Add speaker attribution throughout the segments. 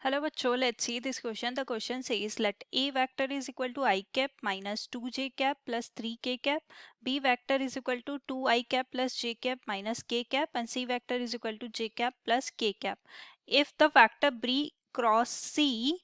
Speaker 1: Hello bachcho, let's see this question. The question says let A vector is equal to I cap minus 2j cap plus 3k cap, B vector is equal to 2I cap plus j cap minus k cap, and C vector is equal to j cap plus k cap. If the vector B cross C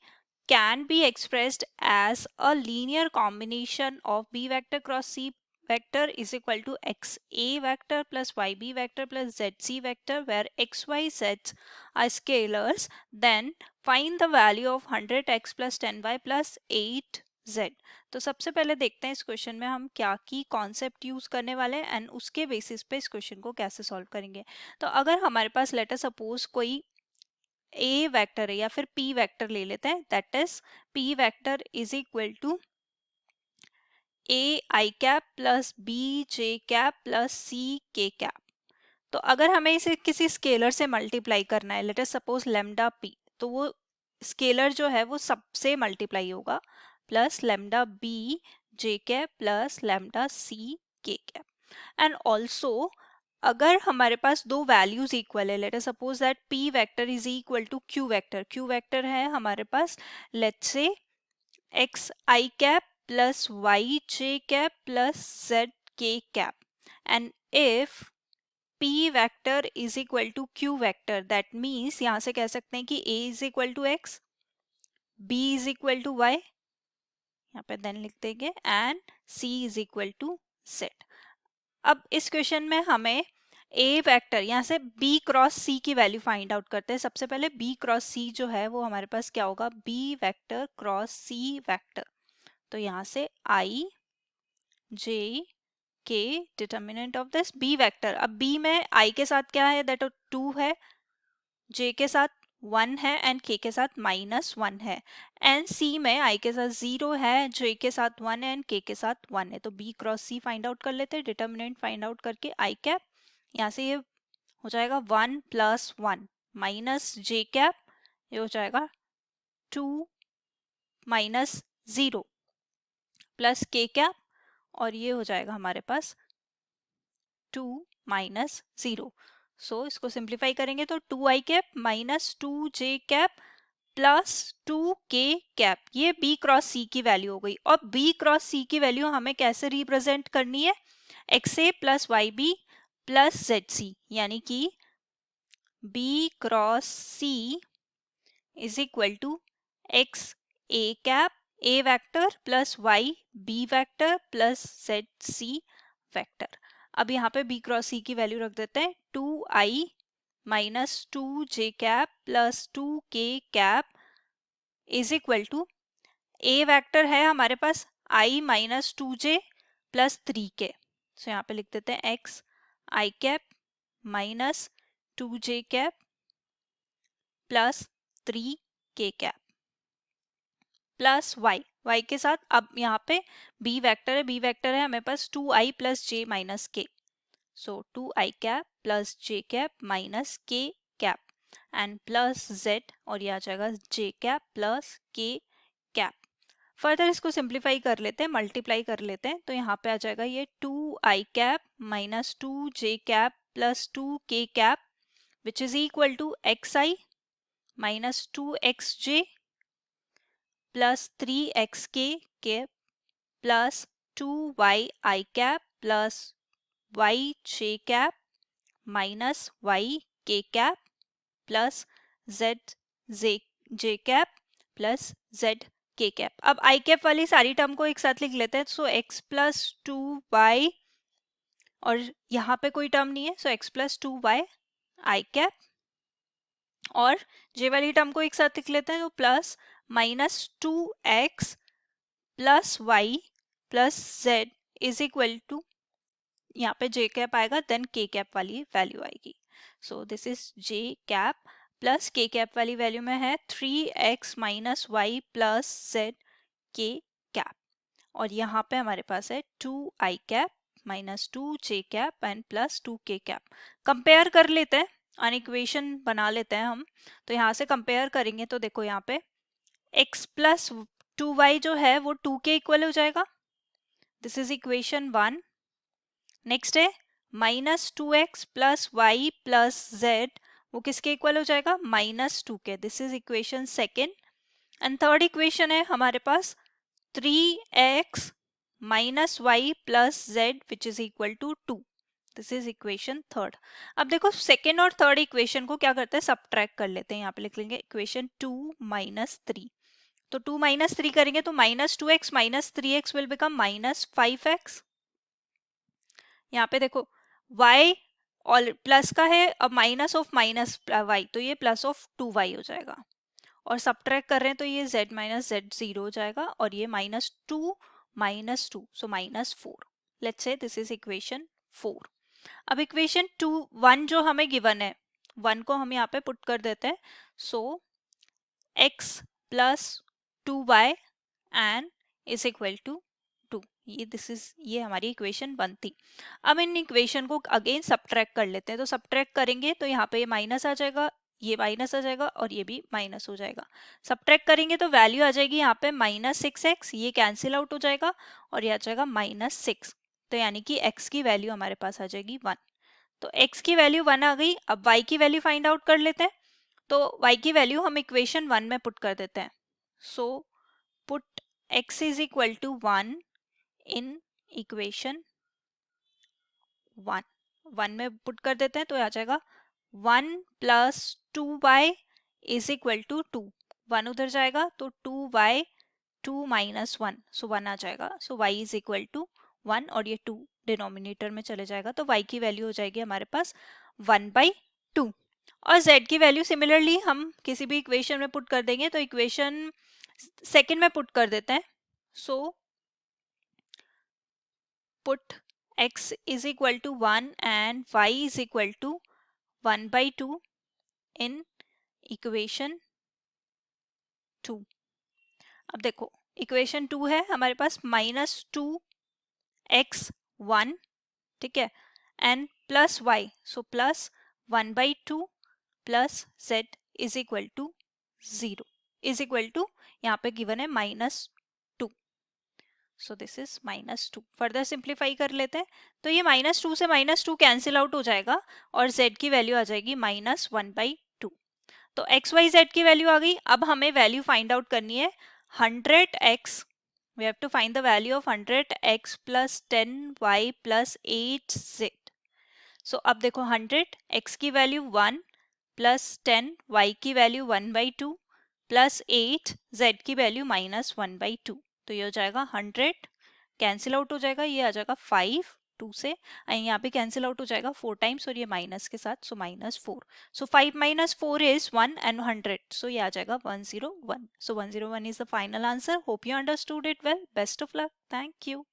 Speaker 1: can be expressed as a linear combination of B vector cross C vector is equal to xa vector plus yb vector plus zc vector, where xyz are scalars, then find the value of 100x plus 10y plus 8z। तो सबसे पहले देखते हैं इस question में हम क्या की कॉन्सेप्ट यूज करने वाले हैं एंड उसके बेसिस पे इस क्वेश्चन को कैसे सॉल्व करेंगे। तो अगर हमारे पास लेटर सपोज कोई a वेक्टर है या फिर p वेक्टर ले लेते हैं, that is p vector is equal to a i cap plus b j cap plus c k cap. तो अगर हमें इसे किसी स्केलर से मल्टीप्लाई करना है, let us suppose lambda p, तो वो स्केलर जो है वो सबसे मल्टीप्लाई होगा, plus lambda b j cap plus lambda c k cap. And also अगर हमारे पास दो वैल्यूज इक्वल है, let us suppose that p vector is equal to q vector है हमारे पास, let's say x i cap plus y j cap plus z k cap, and if p vector is equal to q vector, that means यहां से कह सकते हैं कि a is equal to x, b is equal to y, यहाँ पे then लिख देंगे, and c is equal to z। अब इस क्वेश्चन में हमें a वेक्टर यहाँ से b क्रॉस c की वैल्यू फाइंड आउट करते हैं। सबसे पहले b क्रॉस c जो है वो हमारे पास क्या होगा, b vector cross c vector. तो यहाँ से i j k determinant of this b vector. अब b में i के साथ क्या है, दैट 2 है, j के साथ 1 है एंड k के साथ -1 है, एंड c में i के साथ 0 है, j के साथ 1 है एंड k के साथ 1 है। तो b cross c find out कर लेते हैं। डिटर्मिनेंट फाइंड आउट करके i कैप, यहाँ से ये हो जाएगा 1 + 1 माइनस j कैप, ये हो जाएगा 2 - 0 प्लस k कैप, और ये हो जाएगा हमारे पास 2 - 0। सो इसको सिंप्लीफाई करेंगे तो 2i cap minus 2j cap plus 2k cap, ये b क्रॉस c की वैल्यू हो गई। और b क्रॉस c की वैल्यू हमें कैसे रिप्रेजेंट करनी है, xa plus yb plus zc, यानी कि b cross c is equal to x a cap a vector plus y b vector plus z c vector. अब यहाँ पे b क्रॉस c की वैल्यू रख देते हैं, 2i minus 2j cap plus 2k cap is equal to a vector है हमारे पास i minus 2j plus 3k। So यहाँ पे लिख देते हैं x i cap minus 2j cap plus 3k cap plus y के साथ, अब यहाँ पे b वेक्टर है हमें पास 2i plus j minus k, so 2i cap plus j cap minus k cap and plus z, और ये आ जाएगा j cap plus k cap. Further इसको सिंप्लीफाई कर लेते हैं, मल्टीप्लाई कर लेते हैं, तो यहाँ पे आ जाएगा ये 2i cap minus 2j cap plus 2k cap which is equal to xi minus 2xj plus 3xk cap plus 2yi cap plus yj cap minus yk cap plus zj cap plus zk cap. अब i cap वाली सारी term को एक साथ लिख लेते हैं, so x plus 2y, और यहाँ पे कोई टर्म नहीं है, so x plus 2y i cap, और j वाली टर्म को एक साथ लिख लेते हैं, तो plus minus 2x plus y plus z is equal to, यहाँ पे j कैप आएगा देन k कैप वाली वैल्यू आएगी। So this is j cap plus k cap वाली वैल्यू में है 3x minus y plus z k cap, और यहाँ पे हमारे पास है 2i cap minus 2j cap and plus 2k cap. Compare कर लेते हैं, अन इक्वेशन बना लेते हैं हम। तो यहाँ से कंपेयर करेंगे तो देखो यहाँ पे x प्लस 2y जो है वो 2 के इक्वल हो जाएगा, दिस इज इक्वेशन 1। नेक्स्ट है minus 2x plus y plus z, वो किसके इक्वल हो जाएगा, -2 के। This is equation second. And third equation है हमारे पास 3x minus y plus z which is equal to 2। This is equation third. अब देखो सेकेंड और थर्ड इक्वेशन को क्या करते हैं, सबट्रैक्ट कर लेते हैं। यहाँ पे लिख लेंगे इक्वेशन 2 माइनस 3। तो 2 माइनस 3 करेंगे तो -2x minus 3x will become -5x। यहाँ पे देखो y और प्लस का है, अब माइनस ऑफ माइनस वाई, तो ये प्लस ऑफ 2y हो जाएगा। और सबट्रैक्ट कर रहे हैं तो ये z माइनस जेड 0 हो जाएगा, और ये -2 -2 सो -4। Let's say this is equation 4। अब इक्वेशन 1 जो हमें गिवन है, 1 को हम यहाँ पे पुट कर देते हैं। So x plus 2y and is equal to 2। ये हमारी इक्वेशन 1 थी। अब इन इक्वेशन को अगेन सबट्रैक्ट कर लेते हैं। तो सबट्रैक्ट करेंगे तो यहाँ पे ये माइनस आ जाएगा, ये माइनस आ जाएगा, और ये भी माइनस हो जाएगा। सबट्रैक्ट करेंगे तो वैल्यू आ जाएगी यहाँ पे -6x, ये कैंसिल आउट हो जाएगा, और ये आ जाएगा -6। तो यानी कि x की वैल्यू हमारे पास आ जाएगी 1। तो x की वैल्यू 1 आ गई। अब y की वैल्यू फाइंड आउट कर लेते हैं। तो y की वैल्यू हम इक्वेशन 1 में पुट कर देते हैं। So put x is equal to 1 in equation 1 में पुट कर देते हैं, तो आ जाएगा 1 plus 2y is equal to 2। 1 उधर जाएगा तो 2y 2 माइनस 1, सो 1 आ जाएगा। सो y इज इक्वल टू 1, और ये 2 डिनोमिनेटर में चले जाएगा, तो y की वैल्यू हो जाएगी हमारे पास 1/2। और z की वैल्यू सिमिलरली हम किसी भी इक्वेशन में पुट कर देंगे। तो इक्वेशन सेकेंड में पुट कर देते हैं। So put x is equal to 1 and y is equal to 1/2 in equation 2। अब देखो इक्वेशन 2 है हमारे पास -2x1, ठीक है, and plus y, so plus 1/2 plus z is equal to 0 is equal to, यहाँ पे गिवन है -2। So this is -2। Further simplify कर लेते हैं। तो ये -2 से -2 कैंसिल आउट हो जाएगा, और z की वैल्यू आ जाएगी -1/2। तो x y z की वैल्यू आ गई। अब हमें वैल्यू फाइंड आउट करनी है 100x। We have to find the value of 100x plus 10y plus 8z। So अब देखो 100, x की वैल्यू 1 प्लस 10, y की वैल्यू 1/2 प्लस 8, z की वैल्यू -1/2। तो ये हो जाएगा 100, कैंसिल आउट हो जाएगा, ये आ जाएगा 5 2 से, यहाँ पे कैंसिल आउट हो जाएगा 4 टाइम्स, और ये माइनस के साथ, सो -4। सो 5 - 4 इज 1 एंड 100, सो ये आ जाएगा 101। सो 101 is the final answer. Hope you understood it well. Best of luck. Thank you.